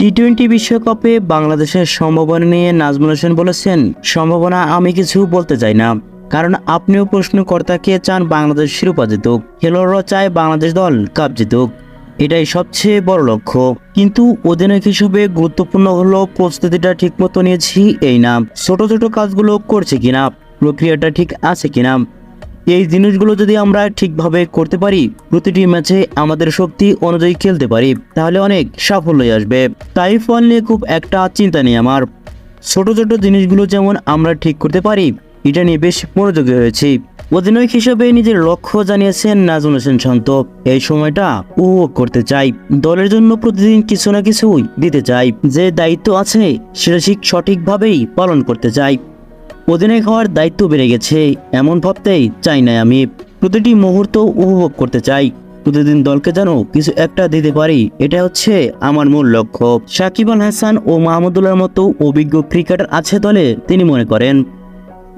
টি-20 বিশ্বকাপে বাংলাদেশের সম্ভাবনা নিয়ে নাজমুল হোসেন বলেছেন, সম্ভাবনা আমি কিছু বলতে চাই না, কারণ আপনিও প্রশ্নকর্তাকে চান বাংলাদেশ শিরোপা জিতুক, খেলোয়াড়রা চায় বাংলাদেশ দল কাপ জিতুক, এটাই সবচেয়ে বড় লক্ষ্য। কিন্তু অধিনায়ক হিসেবে গুরুত্বপূর্ণ হলো প্রস্তুতিটা ঠিকমতো নিয়েছি এই না, ছোট ছোট কাজগুলো করছে কিনা, প্রক্রিয়াটা ঠিক আছে কিনা। এই জিনিসগুলো যদি আমরা ঠিকভাবে করতে পারি, প্রতিটি ম্যাচে আমাদের শক্তি অনুযায়ী খেলতে পারি, তাহলে অনেক সাফল্যই আসবে। তাই ফল নিয়ে খুব একটা চিন্তা নেই আমার। ছোট ছোট জিনিসগুলো যেমন আমরা ঠিক করতে পারি, এটা নিয়ে বেশ মনোযোগী হয়েছি। অধিনায়ক হিসেবে নিজের লক্ষ্য জানিয়েছেন নাজমুল হোসেন শান্ত। এই সময়টা উপভোগ করতে চাই, দলের জন্য প্রতিদিন কিছু না কিছুই দিতে চাই, যে দায়িত্ব আছে সেটা সঠিকভাবেই পালন করতে চাই। অধিনায়ক হওয়ার দায়িত্ব বেড়ে গেছে এমন ভাবতেই চাই না আমি। প্রতিটি মুহূর্ত উপভোগ করতে চাই, প্রতিদিন দলকে যেন কিছু একটা দিতে পারি, এটা হচ্ছে আমার মূল লক্ষ্য। সাকিব আল হাসান ও মাহমুদুল্লাহর মতো অভিজ্ঞ ক্রিকেটার আছে দলে, তিনি মনে করেন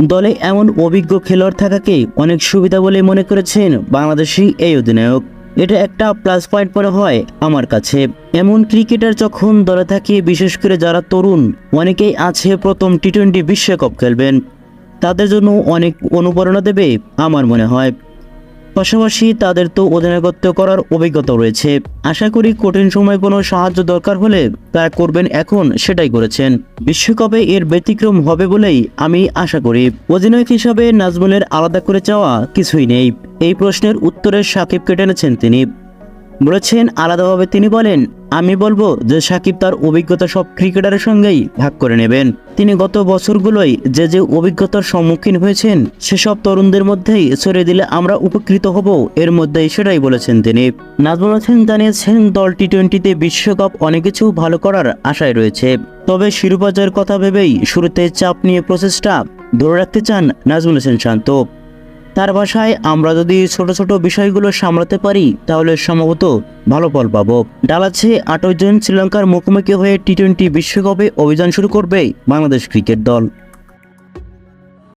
দলে এমন অভিজ্ঞ খেলোয়াড় থাকাকে অনেক সুবিধা বলে মনে করেছেন বাংলাদেশি এই অধিনায়ক। এটা একটা প্লাস পয়েন্ট মনে হয় আমার কাছে। এমন ক্রিকেটার যখন দলে থাকে, বিশেষ করে যারা তরুণ, অনেকেই আছে প্রথম টি-20 বিশ্বকাপ খেলবেন, তাদের জন্য অনেক অনুপ্রেরণা দেবে আমার মনে হয়। পাশাপাশি তাদের তো অধিনায়কত্ব করার অভিজ্ঞতা রয়েছে। আশা করি কঠিন সময় কোনো সাহায্য দরকার হলে তারা করবেন, এখন সেটাই করেছেন। বিশ্বকাপে এর ব্যতিক্রম হবে বলেই আমি আশা করি। অধিনায়ক হিসাবে নাজমুলের আলাদা করে চাওয়া কিছুই নেই। এই প্রশ্নের উত্তরে সাকিবকে টেনেছেন তিনি। বলেছেন আলাদাভাবে তিনি বলেন, আমি বলবো যে সাকিব তার অভিজ্ঞতা সব ক্রিকেটারের সঙ্গেই ভাগ করে নেবেন। তিনি গত বছরগুলোই যে অভিজ্ঞতার সম্মুখীন হয়েছেন, সেসব তরুণদের মধ্যেই ছড়িয়ে দিলে আমরা উপকৃত হব, এর মধ্যেই সেটাই বলেছেন তিনি। নাজমুল হোসেন জানিয়েছেন দল টি-20তে বিশ্বকাপ অনেক কিছু ভালো করার আশায় রয়েছে, তবে শিরোপা জয়ের কথা ভেবেই শুরুতে চাপ নিয়ে প্রচেষ্টা ধরে রাখতে চান নাজমুল হোসেন শান্ত। তার ভাষায়, আমরা যদি ছোট ছোট বিষয়গুলো সামলাতে পারি তাহলে সম্ভবত ভালো ফল পাবো। ডালাচ্ছে 28 জন শ্রীলঙ্কার মুখোমুখি হয়ে টি-20 বিশ্বকাপে অভিযান শুরু করবে বাংলাদেশ ক্রিকেট দল।